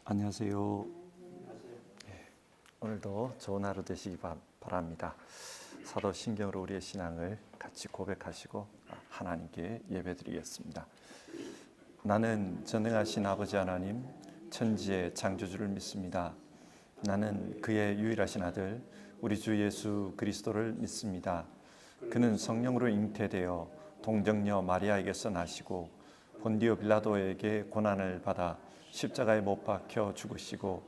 안녕하세요. 오늘도 좋은 하루 되시기 바랍니다. 사도신경으로 우리의 신앙을 같이 고백하시고 하나님께 예배드리겠습니다. 나는 전능하신 아버지 하나님, 천지의 창조주를 믿습니다. 나는 그의 유일하신 아들, 우리 주 예수 그리스도를 믿습니다. 그는 성령으로 잉태되어 동정녀 마리아에게서 나시고 본디오 빌라도에게 고난을 받아 십자가에 못 박혀 죽으시고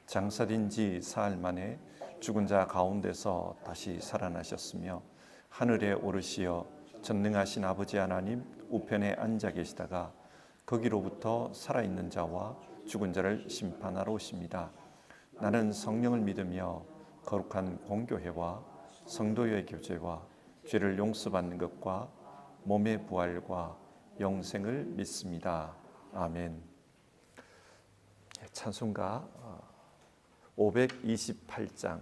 장사된 지 사흘 만에 죽은 자 가운데서 다시 살아나셨으며 하늘에 오르시어 전능하신 아버지 하나님 우편에 앉아 계시다가 거기로부터 살아있는 자와 죽은 자를 심판하러 오십니다. 나는 성령을 믿으며 거룩한 공교회와 성도의 교제와 죄를 용서받는 것과 몸의 부활과 영생을 믿습니다. 아멘. 찬송가 528장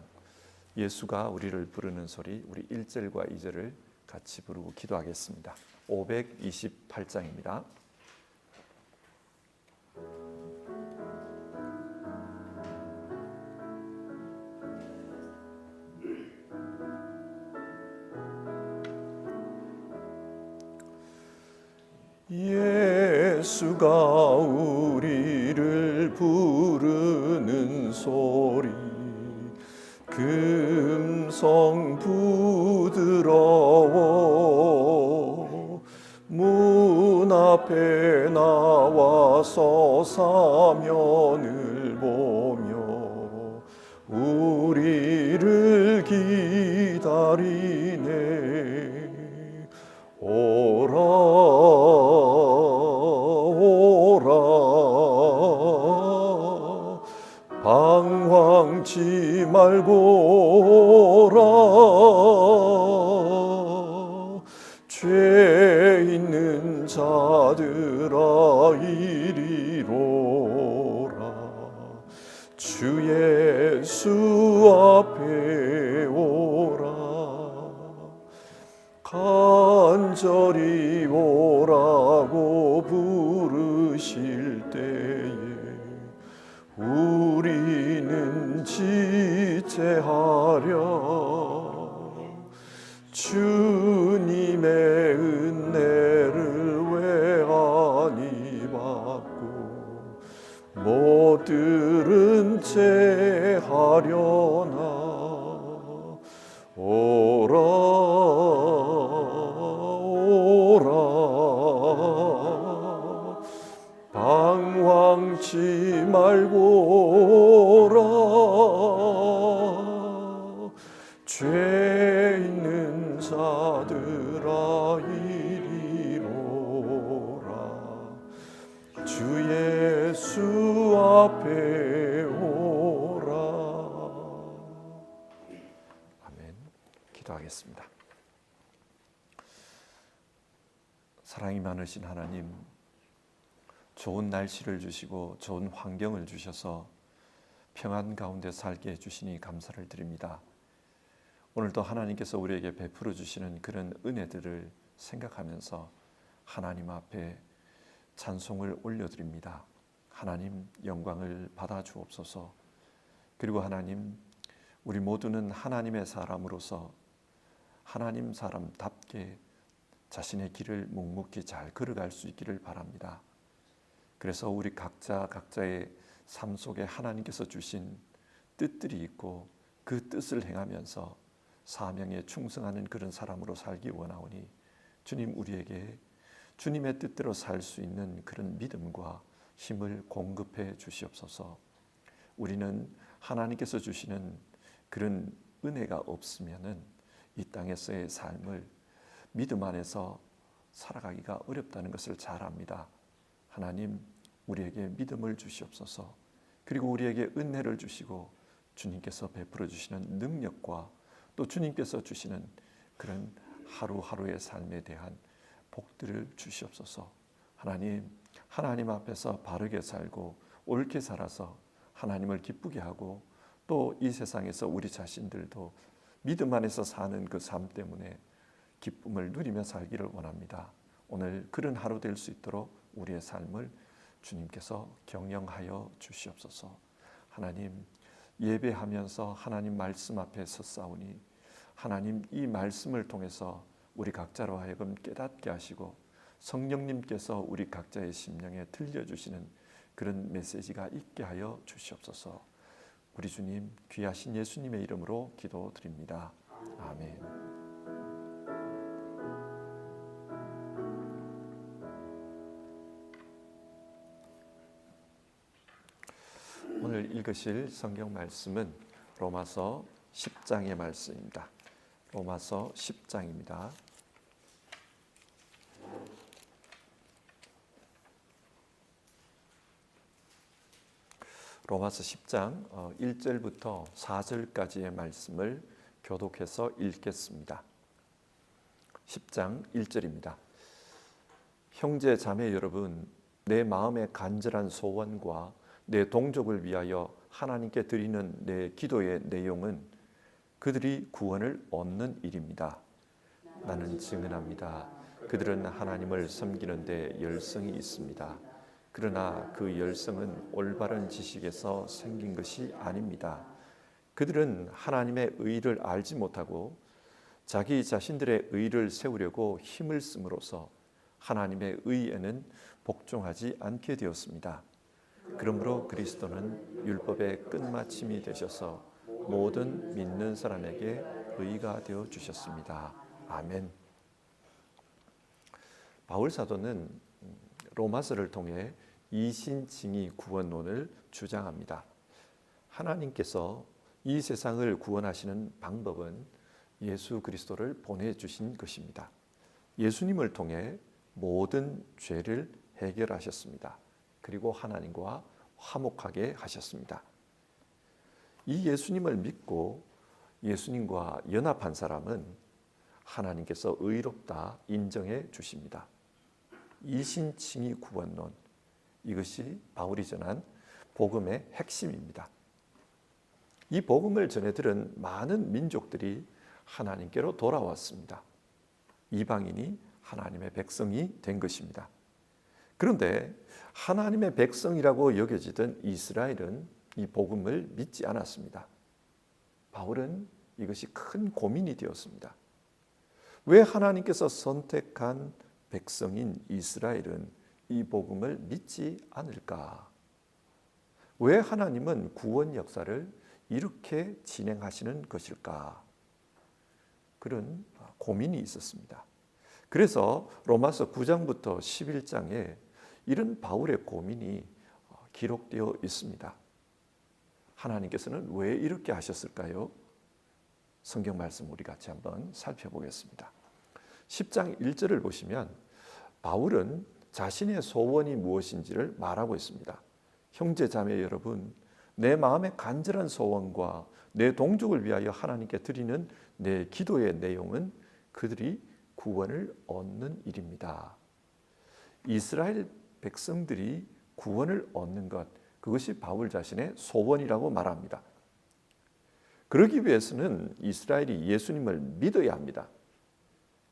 예수가 우리를 부르는 소리, 우리 1절과 2절을 같이 부르고 기도하겠습니다. 528장입니다. 예수가 우리를 부르는 소리 금성 부드러워 문 앞에 나와서 사면을 보며 우리를 기다리네. 오라 오라 방황치 말고 오라 죄 있는 자들아 이리로라 주 예수 앞에 오라 간절히 오라고 부르실 때에 우리는 지체하려 주님의 은혜를 왜 아니 받고 못 들은 채 하려나. 오라 오라 방황치 말고 오라 죄 있는 자들아 이리로라 주 예수 앞에 오라. 아멘. 기도하겠습니다. 사랑이 많으신 하나님, 좋은 날씨를 주시고 좋은 환경을 주셔서 평안 가운데 살게 해주시니 감사를 드립니다. 오늘도 하나님께서 우리에게 베풀어 주시는 그런 은혜들을 생각하면서 하나님 앞에 찬송을 올려드립니다. 하나님 영광을 받아 주옵소서. 그리고 하나님, 우리 모두는 하나님의 사람으로서 하나님 사람답게 자신의 길을 묵묵히 잘 걸어갈 수 있기를 바랍니다. 그래서 우리 각자의 삶 속에 하나님께서 주신 뜻들이 있고 그 뜻을 행하면서 사명에 충성하는 그런 사람으로 살기 원하오니 주님 우리에게 주님의 뜻대로 살 수 있는 그런 믿음과 힘을 공급해 주시옵소서. 우리는 하나님께서 주시는 그런 은혜가 없으면은 이 땅에서의 삶을 믿음 안에서 살아가기가 어렵다는 것을 잘 압니다. 하나님 우리에게 믿음을 주시옵소서. 그리고 우리에게 은혜를 주시고 주님께서 베풀어 주시는 능력과 또 주님께서 주시는 그런 하루하루의 삶에 대한 복들을 주시옵소서. 하나님 앞에서 바르게 살고 옳게 살아서 하나님을 기쁘게 하고 또 이 세상에서 우리 자신들도 믿음 안에서 사는 그 삶 때문에 기쁨을 누리며 살기를 원합니다. 오늘 그런 하루 될 수 있도록 우리의 삶을 주님께서 경영하여 주시옵소서. 하나님, 예배하면서 하나님 말씀 앞에 섰사오니 하나님 이 말씀을 통해서 우리 각자로 하여금 깨닫게 하시고 성령님께서 우리 각자의 심령에 들려주시는 그런 메시지가 있게 하여 주시옵소서. 우리 주님, 귀하신 예수님의 이름으로 기도드립니다. 아멘. 오늘 읽으실 성경 말씀은 로마서 10장의 말씀입니다. 로마서 10장입니다. 로마서 10장 1절부터 4절까지의 말씀을 교독해서 읽겠습니다. 10장 1절입니다. 형제 자매 여러분, 내 마음의 간절한 소원과 내 동족을 위하여 하나님께 드리는 내 기도의 내용은 그들이 구원을 얻는 일입니다. 나는 증언합니다. 그들은 하나님을 섬기는 데 열성이 있습니다. 그러나 그 열성은 올바른 지식에서 생긴 것이 아닙니다. 그들은 하나님의 의를 알지 못하고 자기 자신들의 의를 세우려고 힘을 씀으로써 하나님의 의에는 복종하지 않게 되었습니다. 그러므로 그리스도는 율법의 끝마침이 되셔서 모든 믿는 사람에게 의가 되어 주셨습니다. 아멘. 바울 사도는 로마서를 통해 이신칭의 구원론을 주장합니다. 하나님께서 이 세상을 구원하시는 방법은 예수 그리스도를 보내주신 것입니다. 예수님을 통해 모든 죄를 해결하셨습니다. 그리고 하나님과 화목하게 하셨습니다. 이 예수님을 믿고 예수님과 연합한 사람은 하나님께서 의롭다 인정해 주십니다. 이신칭의 구원론, 이것이 바울이 전한 복음의 핵심입니다. 이 복음을 전해 들은 많은 민족들이 하나님께로 돌아왔습니다. 이방인이 하나님의 백성이 된 것입니다. 그런데 하나님의 백성이라고 여겨지던 이스라엘은 이 복음을 믿지 않았습니다. 바울은 이것이 큰 고민이 되었습니다. 왜 하나님께서 선택한 백성인 이스라엘은 이 복음을 믿지 않을까? 왜 하나님은 구원 역사를 이렇게 진행하시는 것일까? 그런 고민이 있었습니다. 그래서 로마서 9장부터 11장에 이런 바울의 고민이 기록되어 있습니다. 하나님께서는 왜 이렇게 하셨을까요? 성경 말씀 우리 같이 한번 살펴보겠습니다. 10장 1절을 보시면 바울은 자신의 소원이 무엇인지를 말하고 있습니다. 형제 자매 여러분, 내 마음의 간절한 소원과 내 동족을 위하여 하나님께 드리는 내 기도의 내용은 그들이 구원을 얻는 일입니다. 이스라엘 백성들이 구원을 얻는 것, 그것이 바울 자신의 소원이라고 말합니다. 그러기 위해서는 이스라엘이 예수님을 믿어야 합니다.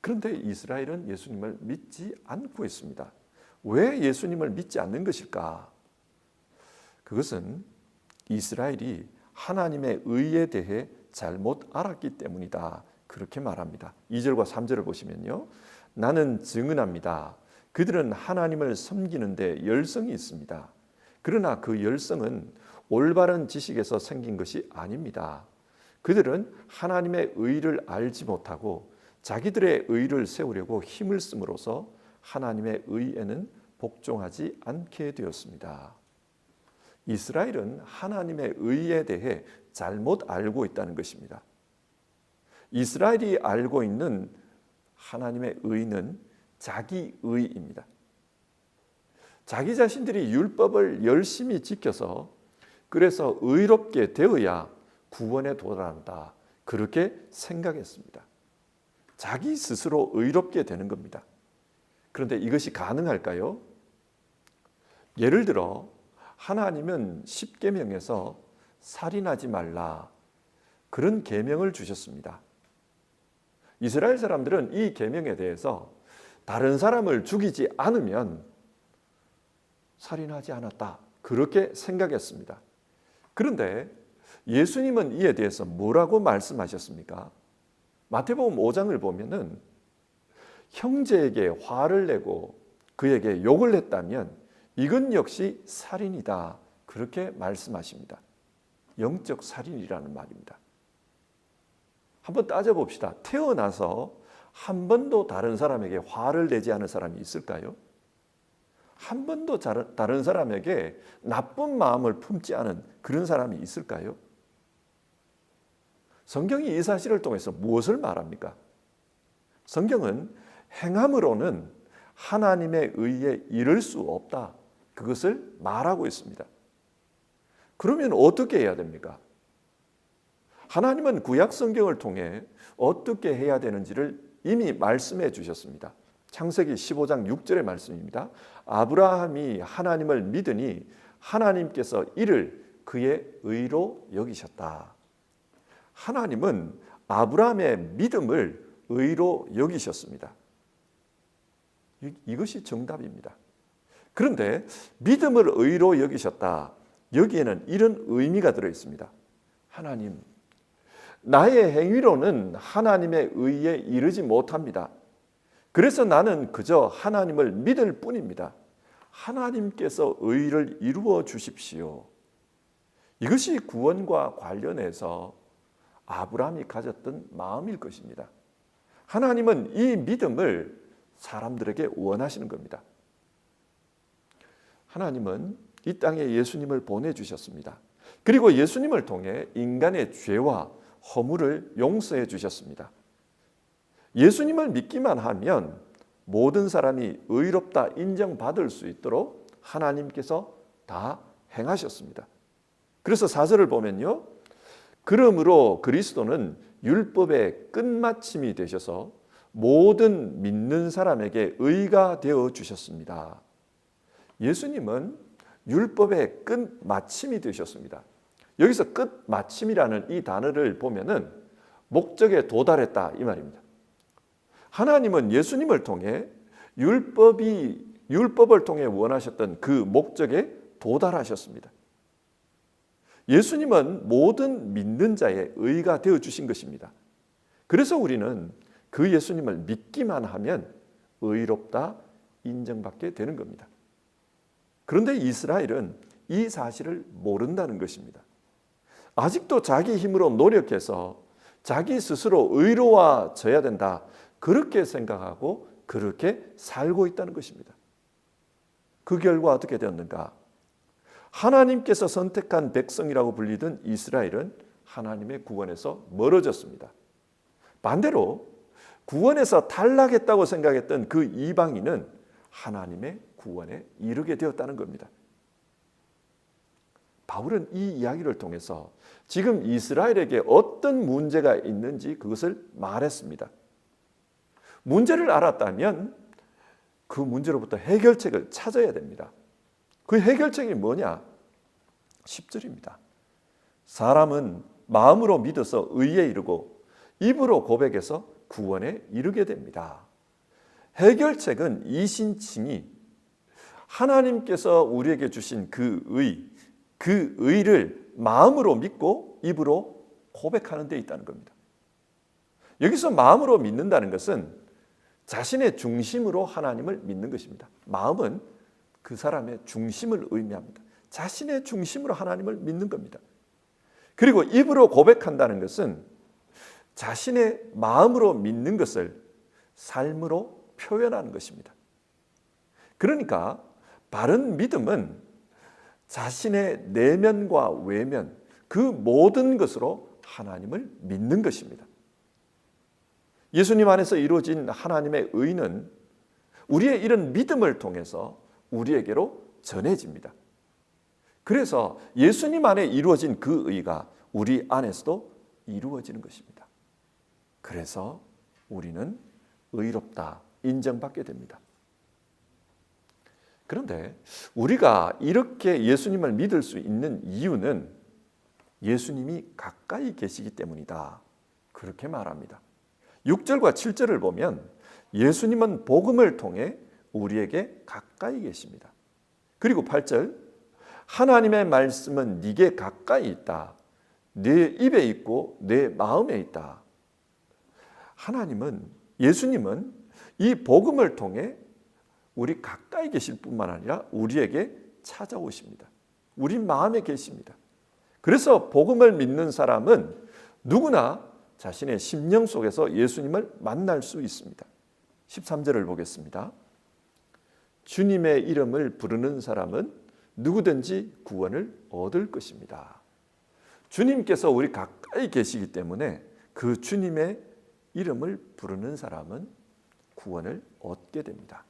그런데 이스라엘은 예수님을 믿지 않고 있습니다. 왜 예수님을 믿지 않는 것일까? 그것은 이스라엘이 하나님의 의에 대해 잘못 알았기 때문이다. 그렇게 말합니다. 2절과 3절을 보시면요. 나는 증언합니다. 그들은 하나님을 섬기는데 열성이 있습니다. 그러나 그 열성은 올바른 지식에서 생긴 것이 아닙니다. 그들은 하나님의 의를 알지 못하고 자기들의 의를 세우려고 힘을 씀으로써 하나님의 의에는 복종하지 않게 되었습니다. 이스라엘은 하나님의 의에 대해 잘못 알고 있다는 것입니다. 이스라엘이 알고 있는 하나님의 의는 자기 의입니다. 자기 자신들이 율법을 열심히 지켜서 그래서 의롭게 되어야 구원에 도달한다. 그렇게 생각했습니다. 자기 스스로 의롭게 되는 겁니다. 그런데 이것이 가능할까요? 예를 들어 하나님은 10계명에서 살인하지 말라 그런 계명을 주셨습니다. 이스라엘 사람들은 이 계명에 대해서 다른 사람을 죽이지 않으면 살인하지 않았다. 그렇게 생각했습니다. 그런데 예수님은 이에 대해서 뭐라고 말씀하셨습니까? 마태복음 5장을 보면은 형제에게 화를 내고 그에게 욕을 했다면 이건 역시 살인이다. 그렇게 말씀하십니다. 영적 살인이라는 말입니다. 한번 따져봅시다. 태어나서 한 번도 다른 사람에게 화를 내지 않은 사람이 있을까요? 한 번도 다른 사람에게 나쁜 마음을 품지 않은 그런 사람이 있을까요? 성경이 이 사실을 통해서 무엇을 말합니까? 성경은 행함으로는 하나님의 의에 이를 수 없다. 그것을 말하고 있습니다. 그러면 어떻게 해야 됩니까? 하나님은 구약 성경을 통해 어떻게 해야 되는지를 이미 말씀해 주셨습니다. 창세기 15장 6절의 말씀입니다. 아브라함이 하나님을 믿으니 하나님께서 이를 그의 의로 여기셨다. 하나님은 아브라함의 믿음을 의로 여기셨습니다. 이것이 정답입니다. 그런데 믿음을 의로 여기셨다. 여기에는 이런 의미가 들어 있습니다. 하나님, 나의 행위로는 하나님의 의에 이르지 못합니다. 그래서 나는 그저 하나님을 믿을 뿐입니다. 하나님께서 의를 이루어 주십시오. 이것이 구원과 관련해서 아브라함이 가졌던 마음일 것입니다. 하나님은 이 믿음을 사람들에게 원하시는 겁니다. 하나님은 이 땅에 예수님을 보내주셨습니다. 그리고 예수님을 통해 인간의 죄와 허물을 용서해 주셨습니다. 예수님을 믿기만 하면 모든 사람이 의롭다 인정받을 수 있도록 하나님께서 다 행하셨습니다. 그래서 4절을 보면요. 그러므로 그리스도는 율법의 끝마침이 되셔서 모든 믿는 사람에게 의가 되어 주셨습니다. 예수님은 율법의 끝마침이 되셨습니다. 여기서 끝마침이라는 이 단어를 보면은 목적에 도달했다 이 말입니다. 하나님은 예수님을 통해 율법을 통해 원하셨던 그 목적에 도달하셨습니다. 예수님은 모든 믿는 자의 의가 되어 주신 것입니다. 그래서 우리는 그 예수님을 믿기만 하면 의롭다 인정받게 되는 겁니다. 그런데 이스라엘은 이 사실을 모른다는 것입니다. 아직도 자기 힘으로 노력해서 자기 스스로 의로워져야 된다. 그렇게 생각하고 그렇게 살고 있다는 것입니다. 그 결과 어떻게 되었는가? 하나님께서 선택한 백성이라고 불리던 이스라엘은 하나님의 구원에서 멀어졌습니다. 반대로 구원에서 탈락했다고 생각했던 그 이방인은 하나님의 구원에 이르게 되었다는 겁니다. 바울은 이 이야기를 통해서 지금 이스라엘에게 어떤 문제가 있는지 그것을 말했습니다. 문제를 알았다면 그 문제로부터 해결책을 찾아야 됩니다. 그 해결책이 뭐냐? 10절입니다. 사람은 마음으로 믿어서 의에 이르고 입으로 고백해서 구원에 이르게 됩니다. 해결책은 이신칭이 하나님께서 우리에게 주신 그 의를 마음으로 믿고 입으로 고백하는 데 있다는 겁니다. 여기서 마음으로 믿는다는 것은 자신의 중심으로 하나님을 믿는 것입니다. 마음은 그 사람의 중심을 의미합니다. 자신의 중심으로 하나님을 믿는 겁니다. 그리고 입으로 고백한다는 것은 자신의 마음으로 믿는 것을 삶으로 표현하는 것입니다. 그러니까 바른 믿음은 자신의 내면과 외면 그 모든 것으로 하나님을 믿는 것입니다. 예수님 안에서 이루어진 하나님의 의는 우리의 이런 믿음을 통해서 우리에게로 전해집니다. 그래서 예수님 안에 이루어진 그 의가 우리 안에서도 이루어지는 것입니다. 그래서 우리는 의롭다 인정받게 됩니다. 그런데 우리가 이렇게 예수님을 믿을 수 있는 이유는 예수님이 가까이 계시기 때문이다. 그렇게 말합니다. 6절과 7절을 보면 예수님은 복음을 통해 우리에게 가까이 계십니다. 그리고 8절 하나님의 말씀은 네게 가까이 있다. 네 입에 있고 내 마음에 있다. 하나님은, 예수님은 이 복음을 통해 우리 가까이 계실 뿐만 아니라 우리에게 찾아오십니다. 우리 마음에 계십니다. 그래서 복음을 믿는 사람은 누구나 자신의 심령 속에서 예수님을 만날 수 있습니다. 13절을 보겠습니다. 주님의 이름을 부르는 사람은 누구든지 구원을 얻을 것입니다. 주님께서 우리 가까이 계시기 때문에 그 주님의 이름을 부르는 사람은 구원을 얻게 됩니다.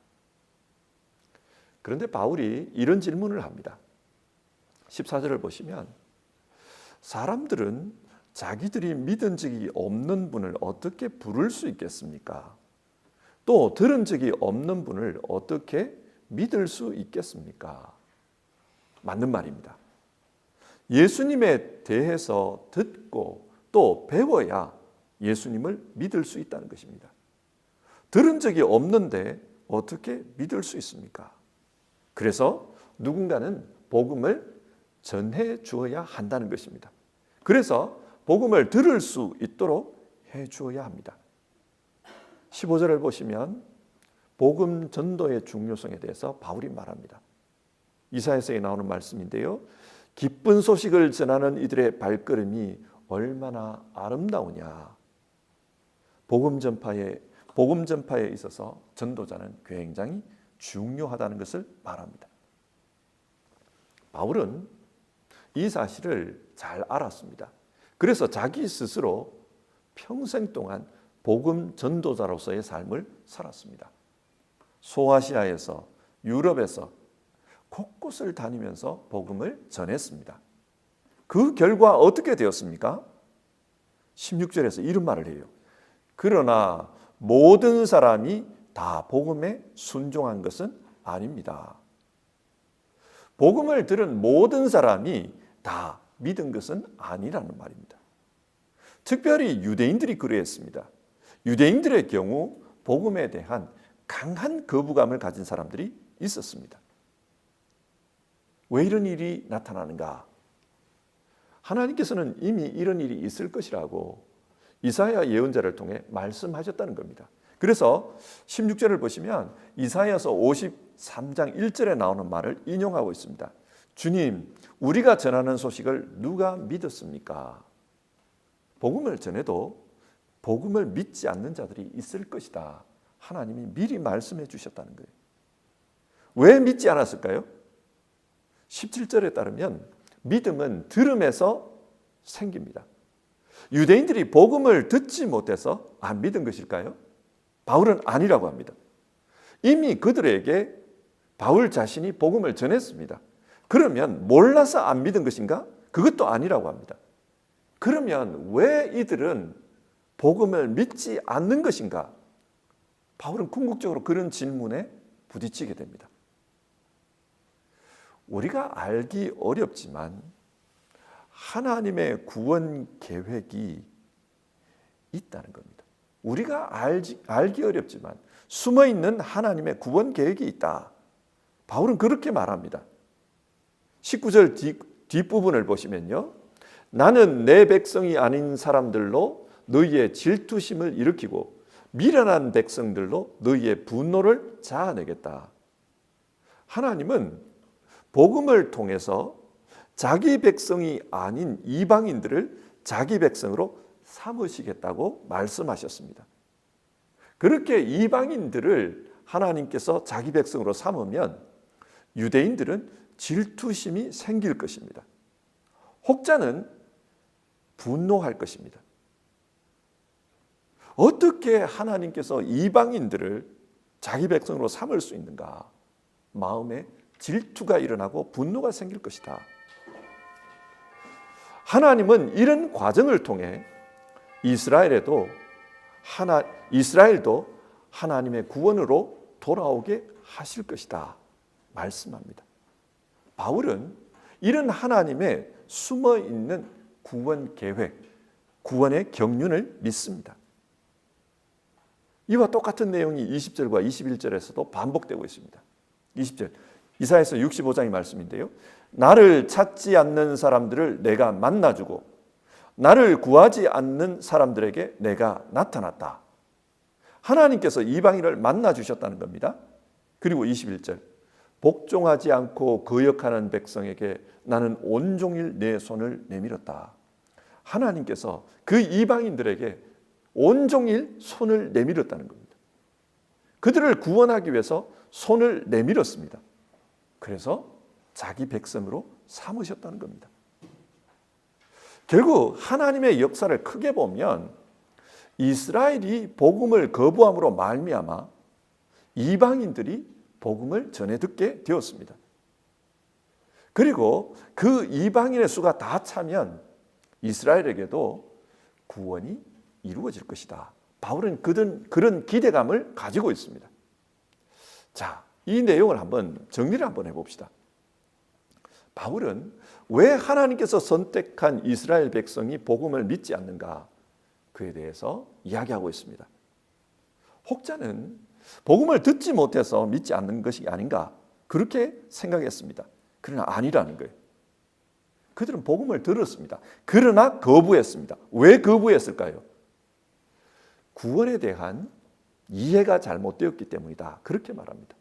그런데 바울이 이런 질문을 합니다. 14절을 보시면 사람들은 자기들이 믿은 적이 없는 분을 어떻게 부를 수 있겠습니까? 또 들은 적이 없는 분을 어떻게 믿을 수 있겠습니까? 맞는 말입니다. 예수님에 대해서 듣고 또 배워야 예수님을 믿을 수 있다는 것입니다. 들은 적이 없는데 어떻게 믿을 수 있습니까? 그래서 누군가는 복음을 전해 주어야 한다는 것입니다. 그래서 복음을 들을 수 있도록 해 주어야 합니다. 15절을 보시면 복음 전도의 중요성에 대해서 바울이 말합니다. 이사야서에 나오는 말씀인데요. 기쁜 소식을 전하는 이들의 발걸음이 얼마나 아름다우냐. 복음 전파에 있어서 전도자는 굉장히 중요하다는 것을 말합니다. 바울은 이 사실을 잘 알았습니다. 그래서 자기 스스로 평생 동안 복음 전도자로서의 삶을 살았습니다. 소아시아에서, 유럽에서 곳곳을 다니면서 복음을 전했습니다. 그 결과 어떻게 되었습니까? 16절에서 이런 말을 해요. 그러나 모든 사람이 다 복음에 순종한 것은 아닙니다. 복음을 들은 모든 사람이 다 믿은 것은 아니라는 말입니다. 특별히 유대인들이 그러했습니다. 유대인들의 경우 복음에 대한 강한 거부감을 가진 사람들이 있었습니다. 왜 이런 일이 나타나는가? 하나님께서는 이미 이런 일이 있을 것이라고 이사야 예언자를 통해 말씀하셨다는 겁니다. 그래서 16절을 보시면 이사야서 53장 1절에 나오는 말을 인용하고 있습니다. 주님, 우리가 전하는 소식을 누가 믿었습니까? 복음을 전해도 복음을 믿지 않는 자들이 있을 것이다. 하나님이 미리 말씀해 주셨다는 거예요. 왜 믿지 않았을까요? 17절에 따르면 믿음은 들음에서 생깁니다. 유대인들이 복음을 듣지 못해서 안 믿은 것일까요? 바울은 아니라고 합니다. 이미 그들에게 바울 자신이 복음을 전했습니다. 그러면 몰라서 안 믿은 것인가? 그것도 아니라고 합니다. 그러면 왜 이들은 복음을 믿지 않는 것인가? 바울은 궁극적으로 그런 질문에 부딪히게 됩니다. 우리가 알기 어렵지만 하나님의 구원 계획이 있다는 겁니다. 우리가 알기 어렵지만 숨어있는 하나님의 구원 계획이 있다. 바울은 그렇게 말합니다. 19절 뒷부분을 보시면요. 나는 내 백성이 아닌 사람들로 너희의 질투심을 일으키고 미련한 백성들로 너희의 분노를 자아내겠다. 하나님은 복음을 통해서 자기 백성이 아닌 이방인들을 자기 백성으로 삼으시겠다고 말씀하셨습니다. 그렇게 이방인들을 하나님께서 자기 백성으로 삼으면 유대인들은 질투심이 생길 것입니다. 혹자는 분노할 것입니다. 어떻게 하나님께서 이방인들을 자기 백성으로 삼을 수 있는가? 마음에 질투가 일어나고 분노가 생길 것이다. 하나님은 이런 과정을 통해 이스라엘도 하나님의 구원으로 돌아오게 하실 것이다 말씀합니다. 바울은 이런 하나님의 숨어있는 구원 계획, 구원의 경륜을 믿습니다. 이와 똑같은 내용이 20절과 21절에서도 반복되고 있습니다. 20절, 이사야서 65장의 말씀인데요. 나를 찾지 않는 사람들을 내가 만나주고 나를 구하지 않는 사람들에게 내가 나타났다. 하나님께서 이방인을 만나주셨다는 겁니다. 그리고 21절 복종하지 않고 거역하는 백성에게 나는 온종일 내 손을 내밀었다. 하나님께서 그 이방인들에게 온종일 손을 내밀었다는 겁니다. 그들을 구원하기 위해서 손을 내밀었습니다. 그래서 자기 백성으로 삼으셨다는 겁니다. 결국 하나님의 역사를 크게 보면 이스라엘이 복음을 거부함으로 말미암아 이방인들이 복음을 전해 듣게 되었습니다. 그리고 그 이방인의 수가 다 차면 이스라엘에게도 구원이 이루어질 것이다. 바울은 그런 기대감을 가지고 있습니다. 자, 이 내용을 한번 정리를 한번 해봅시다. 바울은 왜 하나님께서 선택한 이스라엘 백성이 복음을 믿지 않는가? 그에 대해서 이야기하고 있습니다. 혹자는 복음을 듣지 못해서 믿지 않는 것이 아닌가? 그렇게 생각했습니다. 그러나 아니라는 거예요. 그들은 복음을 들었습니다. 그러나 거부했습니다. 왜 거부했을까요? 구원에 대한 이해가 잘못되었기 때문이다. 그렇게 말합니다.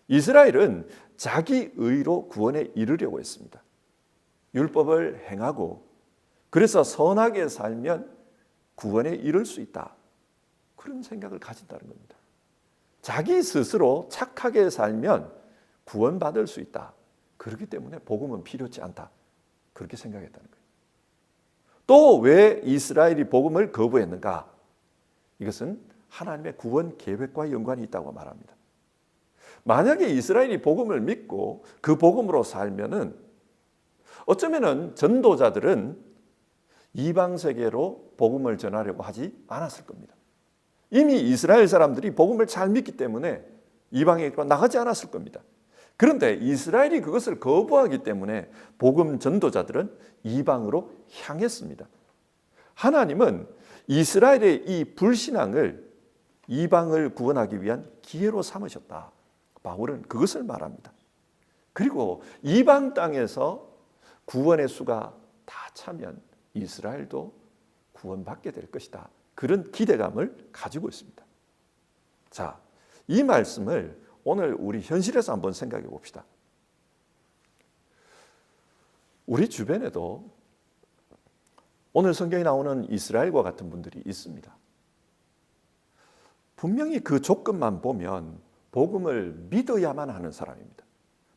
이스라엘은 자기 의로 구원에 이르려고 했습니다. 율법을 행하고 그래서 선하게 살면 구원에 이를 수 있다. 그런 생각을 가진다는 겁니다. 자기 스스로 착하게 살면 구원받을 수 있다. 그렇기 때문에 복음은 필요치 않다. 그렇게 생각했다는 거예요. 또 왜 이스라엘이 복음을 거부했는가? 이것은 하나님의 구원 계획과 연관이 있다고 말합니다. 만약에 이스라엘이 복음을 믿고 그 복음으로 살면은 어쩌면은 전도자들은 이방 세계로 복음을 전하려고 하지 않았을 겁니다. 이미 이스라엘 사람들이 복음을 잘 믿기 때문에 이방에게로 나가지 않았을 겁니다. 그런데 이스라엘이 그것을 거부하기 때문에 복음 전도자들은 이방으로 향했습니다. 하나님은 이스라엘의 이 불신앙을 이방을 구원하기 위한 기회로 삼으셨다. 바울은 그것을 말합니다. 그리고 이방 땅에서 구원의 수가 다 차면 이스라엘도 구원받게 될 것이다. 그런 기대감을 가지고 있습니다. 자, 이 말씀을 오늘 우리 현실에서 한번 생각해 봅시다. 우리 주변에도 오늘 성경에 나오는 이스라엘과 같은 분들이 있습니다. 분명히 그 조건만 보면 복음을 믿어야만 하는 사람입니다.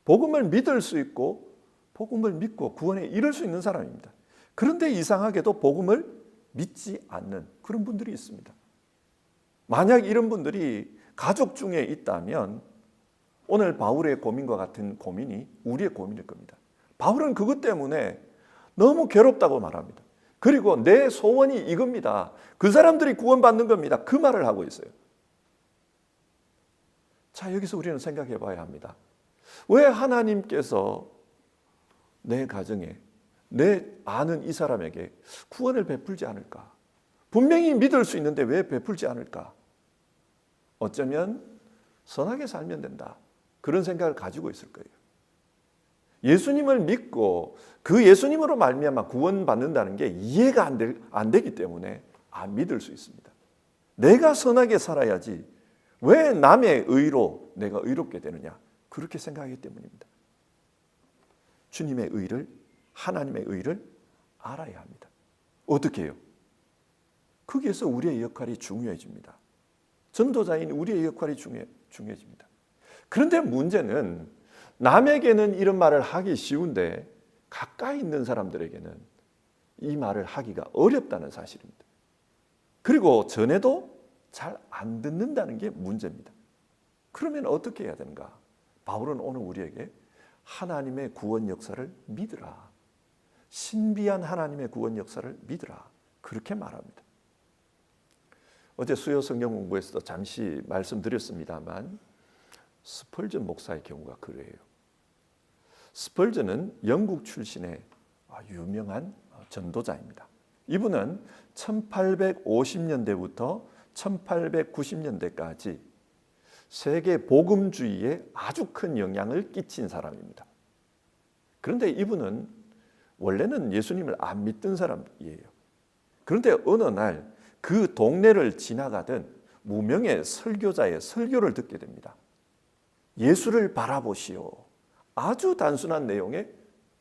복음을 믿을 수 있고 복음을 믿고 구원에 이를 수 있는 사람입니다. 그런데 이상하게도 복음을 믿지 않는 그런 분들이 있습니다. 만약 이런 분들이 가족 중에 있다면 오늘 바울의 고민과 같은 고민이 우리의 고민일 겁니다. 바울은 그것 때문에 너무 괴롭다고 말합니다. 그리고 내 소원이 이겁니다. 그 사람들이 구원받는 겁니다. 그 말을 하고 있어요. 자, 여기서 우리는 생각해 봐야 합니다. 왜 하나님께서 내 가정에 내 아는 이 사람에게 구원을 베풀지 않을까? 분명히 믿을 수 있는데 왜 베풀지 않을까? 어쩌면 선하게 살면 된다. 그런 생각을 가지고 있을 거예요. 예수님을 믿고 그 예수님으로 말미암아 구원받는다는 게 이해가 안 되기 때문에 안 믿을 수 있습니다. 내가 선하게 살아야지 왜 남의 의로 내가 의롭게 되느냐? 그렇게 생각하기 때문입니다. 주님의 의를, 하나님의 의를 알아야 합니다. 어떻게 해요? 거기에서 우리의 역할이 중요해집니다. 전도자인 우리의 역할이 중요해집니다. 그런데 문제는 남에게는 이런 말을 하기 쉬운데 가까이 있는 사람들에게는 이 말을 하기가 어렵다는 사실입니다. 그리고 전에도 잘 안 듣는다는 게 문제입니다. 그러면 어떻게 해야 되는가? 바울은 오늘 우리에게 하나님의 구원 역사를 믿으라. 신비한 하나님의 구원 역사를 믿으라. 그렇게 말합니다. 어제 수요 성경 공부에서도 잠시 말씀드렸습니다만 스펄전 목사의 경우가 그래요. 스펄전은 영국 출신의 유명한 전도자입니다. 이분은 1850년대부터 1890년대까지 세계 복음주의에 아주 큰 영향을 끼친 사람입니다. 그런데 이분은 원래는 예수님을 안 믿던 사람이에요. 그런데 어느 날 그 동네를 지나가던 무명의 설교자의 설교를 듣게 됩니다. 예수를 바라보시오. 아주 단순한 내용의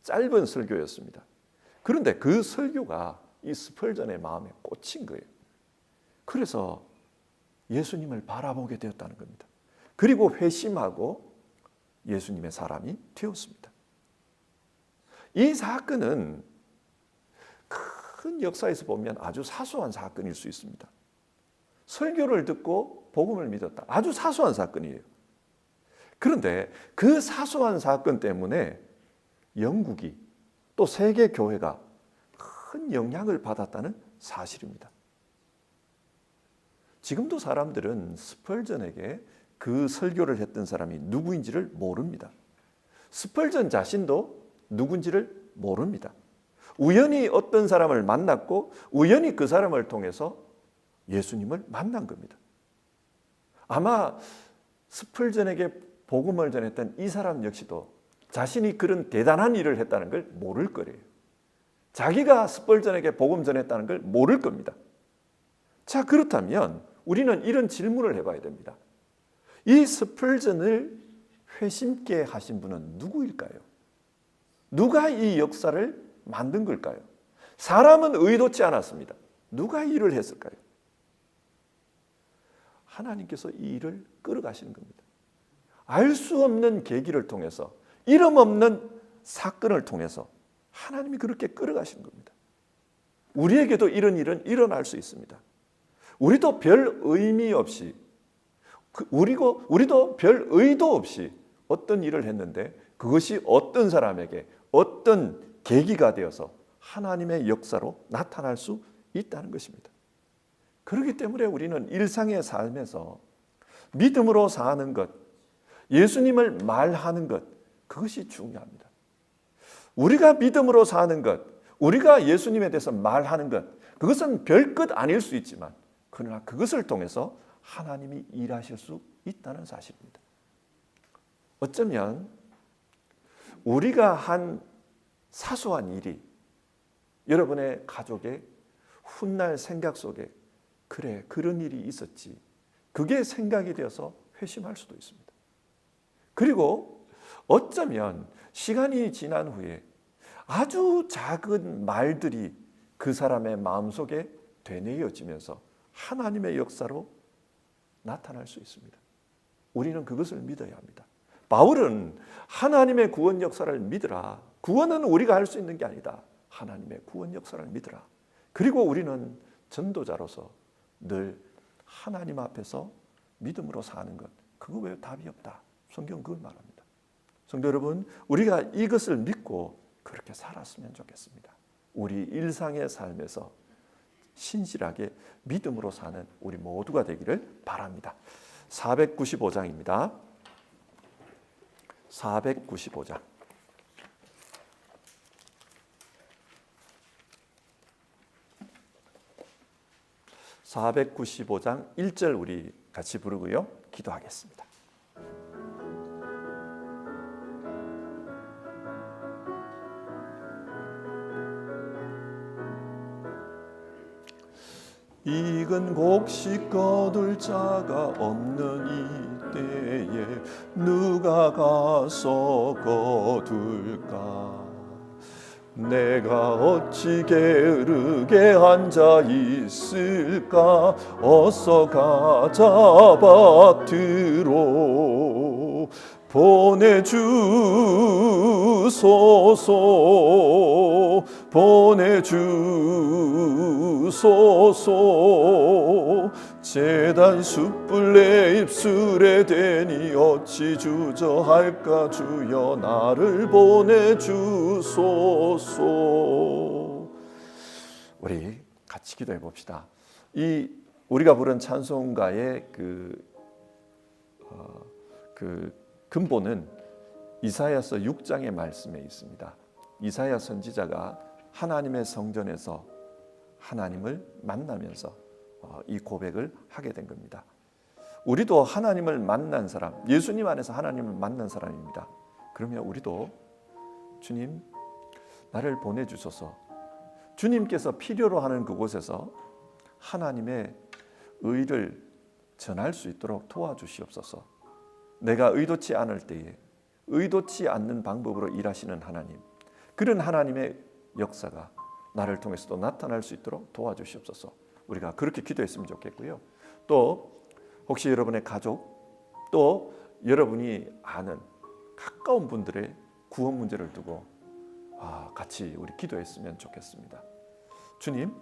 짧은 설교였습니다. 그런데 그 설교가 이 스펄전의 마음에 꽂힌 거예요. 그래서 예수님을 바라보게 되었다는 겁니다. 그리고 회심하고 예수님의 사람이 되었습니다. 이 사건은 큰 역사에서 보면 아주 사소한 사건일 수 있습니다. 설교를 듣고 복음을 믿었다. 아주 사소한 사건이에요. 그런데 그 사소한 사건 때문에 영국이 또 세계 교회가 큰 영향을 받았다는 사실입니다. 지금도 사람들은 스펄전에게 그 설교를 했던 사람이 누구인지를 모릅니다. 스펄전 자신도 누군지를 모릅니다. 우연히 어떤 사람을 만났고 우연히 그 사람을 통해서 예수님을 만난 겁니다. 아마 스펄전에게 복음을 전했던 이 사람 역시도 자신이 그런 대단한 일을 했다는 걸 모를 거예요. 자기가 스펄전에게 복음 전했다는 걸 모를 겁니다. 자, 그렇다면 우리는 이런 질문을 해봐야 됩니다. 이 스펄전을 회심케 하신 분은 누구일까요? 누가 이 역사를 만든 걸까요? 사람은 의도치 않았습니다. 누가 이 일을 했을까요? 하나님께서 이 일을 끌어가시는 겁니다. 알 수 없는 계기를 통해서, 이름 없는 사건을 통해서 하나님이 그렇게 끌어가시는 겁니다. 우리에게도 이런 일은 일어날 수 있습니다. 우리도 별 의미 없이, 우리도 별 의도 없이 어떤 일을 했는데 그것이 어떤 사람에게 어떤 계기가 되어서 하나님의 역사로 나타날 수 있다는 것입니다. 그렇기 때문에 우리는 일상의 삶에서 믿음으로 사는 것, 예수님을 말하는 것, 그것이 중요합니다. 우리가 믿음으로 사는 것, 우리가 예수님에 대해서 말하는 것, 그것은 별것 아닐 수 있지만 그러나 그것을 통해서 하나님이 일하실 수 있다는 사실입니다. 어쩌면 우리가 한 사소한 일이 여러분의 가족의 훗날 생각 속에 그래, 그런 일이 있었지, 그게 생각이 되어서 회심할 수도 있습니다. 그리고 어쩌면 시간이 지난 후에 아주 작은 말들이 그 사람의 마음속에 되뇌어지면서 하나님의 역사로 나타날 수 있습니다. 우리는 그것을 믿어야 합니다. 바울은 하나님의 구원 역사를 믿으라. 구원은 우리가 할 수 있는 게 아니다. 하나님의 구원 역사를 믿으라. 그리고 우리는 전도자로서 늘 하나님 앞에서 믿음으로 사는 것, 그거 외에 답이 없다. 성경은 그걸 말합니다. 성도 여러분, 우리가 이것을 믿고 그렇게 살았으면 좋겠습니다. 우리 일상의 삶에서 신실하게 믿음으로 사는 우리 모두가 되기를 바랍니다. 495장입니다. 495장. 495장 1절 우리 같이 부르고요. 기도하겠습니다. 익은 곡식 거둘 자가 없는 이때에 누가 가서 거둘까? 내가 어찌 게으르게 앉아 있을까? 어서 가자 밭으로 보내주소서, 보내주소서. 제단 숯불 내 입술에 대니 어찌 주저할까? 주여 나를 보내주소서. 우리 같이 기도해 봅시다. 이 우리가 부른 찬송가의 그 근본은 이사야서 6장의 말씀에 있습니다. 이사야 선지자가 하나님의 성전에서 하나님을 만나면서 이 고백을 하게 된 겁니다. 우리도 하나님을 만난 사람, 예수님 안에서 하나님을 만난 사람입니다. 그러면 우리도 주님 나를 보내주소서, 주님께서 필요로 하는 그곳에서 하나님의 의를 전할 수 있도록 도와주시옵소서. 내가 의도치 않을 때에 의도치 않는 방법으로 일하시는 하나님, 그런 하나님의 역사가 나를 통해서도 나타날 수 있도록 도와주시옵소서. 우리가 그렇게 기도했으면 좋겠고요. 또 혹시 여러분의 가족, 또 여러분이 아는 가까운 분들의 구원 문제를 두고 같이 우리 기도했으면 좋겠습니다. 주님,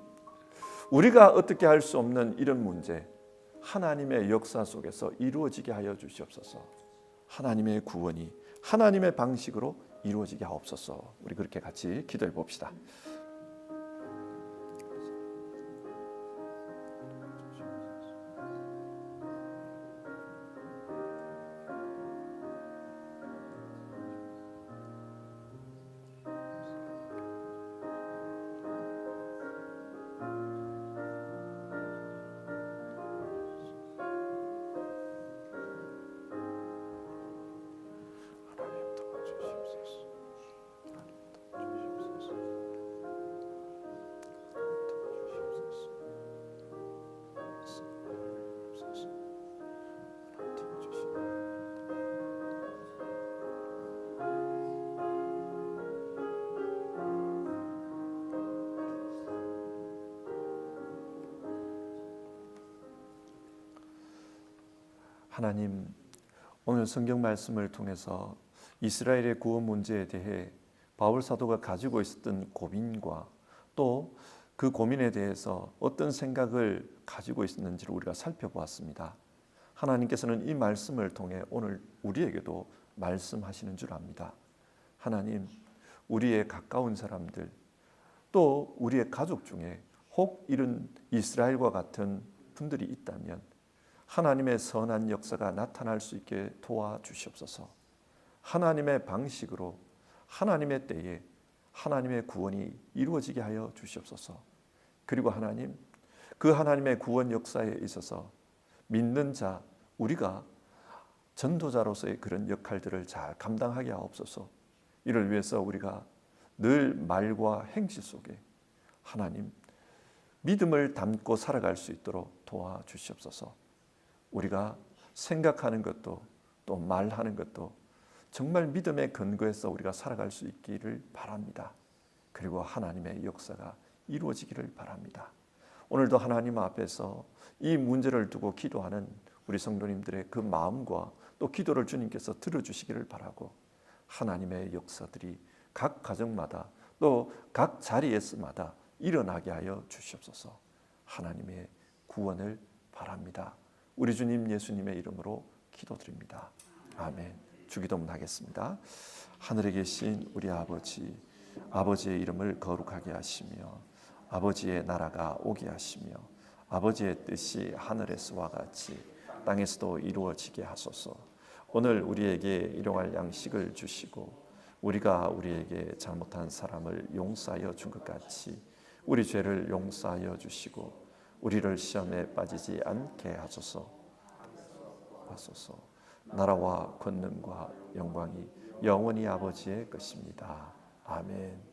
우리가 어떻게 할 수 없는 이런 문제, 하나님의 역사 속에서 이루어지게 하여 주시옵소서. 하나님의 구원이 하나님의 방식으로 이루어지게 하옵소서. 우리 그렇게 같이 기도해 봅시다. 하나님, 오늘 성경 말씀을 통해서 이스라엘의 구원 문제에 대해 바울 사도가 가지고 있었던 고민과 또 그 고민에 대해서 어떤 생각을 가지고 있었는지를 우리가 살펴보았습니다. 하나님께서는 이 말씀을 통해 오늘 우리에게도 말씀하시는 줄 압니다. 하나님, 우리의 가까운 사람들, 또 우리의 가족 중에 혹 이런 이스라엘과 같은 분들이 있다면 하나님의 선한 역사가 나타날 수 있게 도와주시옵소서. 하나님의 방식으로 하나님의 때에 하나님의 구원이 이루어지게 하여 주시옵소서. 그리고 하나님, 그 하나님의 구원 역사에 있어서 믿는 자, 우리가 전도자로서의 그런 역할들을 잘 감당하게 하옵소서. 이를 위해서 우리가 늘 말과 행실 속에 하나님 믿음을 담고 살아갈 수 있도록 도와주시옵소서. 우리가 생각하는 것도 또 말하는 것도 정말 믿음의 근거에서 우리가 살아갈 수 있기를 바랍니다. 그리고 하나님의 역사가 이루어지기를 바랍니다. 오늘도 하나님 앞에서 이 문제를 두고 기도하는 우리 성도님들의 그 마음과 또 기도를 주님께서 들어주시기를 바라고 하나님의 역사들이 각 가정마다 또 각 자리에서마다 일어나게 하여 주시옵소서. 하나님의 구원을 바랍니다. 우리 주님 예수님의 이름으로 기도드립니다. 아멘. 주기도문 하겠습니다. 하늘에 계신 우리 아버지, 아버지의 이름을 거룩하게 하시며 아버지의 나라가 오게 하시며 아버지의 뜻이 하늘에서와 같이 땅에서도 이루어지게 하소서. 오늘 우리에게 일용할 양식을 주시고 우리가 우리에게 잘못한 사람을 용서하여 준 것 같이 우리 죄를 용서하여 주시고 우리를 시험에 빠지지 않게 하소서. 나라와 권능과 영광이 영원히 아버지의 것입니다. 아멘.